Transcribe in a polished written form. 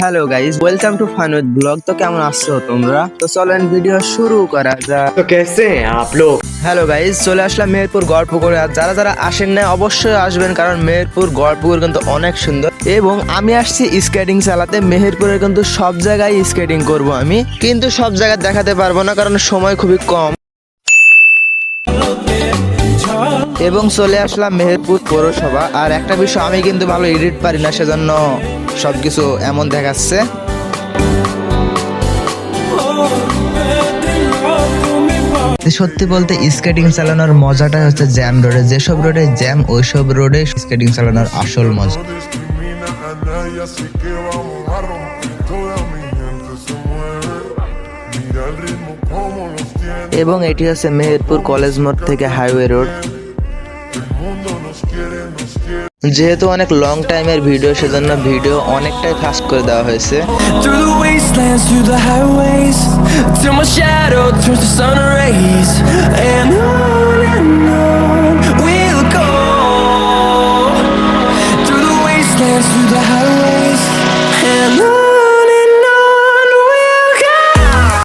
Hello guys, welcome to fun with blog. তো কেমন আছো তোমরা? তো চলেন ভিডিও শুরু করা যাক। तो कैसे हैं आप लोग। হ্যালো গাইস, চলে আসলাম মেহেরপুর গড়পুকুরে। আর যারা যারা আসেন না অবশ্যই আসবেন, কারণ মেহেরপুর গড়পুকুর কিন্তু অনেক সুন্দর। এবং আমি আসছি স্কেটিং চালাতে। মেহেরপুরে কিন্তু সব জায়গায় স্কেটিং করব আমি, কিন্তু সব জায়গায় দেখাতে পারবো না কারণ সময় খুবই কম। এবং চলে আসলাম মেহেরপুর পৌরসভা। আর একটা বিষয়, আমি কিন্তু ভালো এডিট পারি না, সেজন্য সবকিছু এমন দেখাচ্ছে। সত্যি বলতে স্কেটিং চালানোর মজাটা হচ্ছে জ্যাম রোডে। যেসব রোডে জ্যাম, ওইসব রোডে স্কেটিং চালানোর আসল মজা। এবং এটি হচ্ছে মেহেরপুর কলেজ মোড় থেকে হাইওয়ে রোড। যেহেতু অনেক লং টাইমের ভিডিও, সেজন্য ভিডিও অনেকটাই ফাস্ট করে দেওয়া হয়েছে। Through the wastelands, through the highways, till my shadow turns to sun rays, and on we'll go. Through the wastelands, through the highways, and on.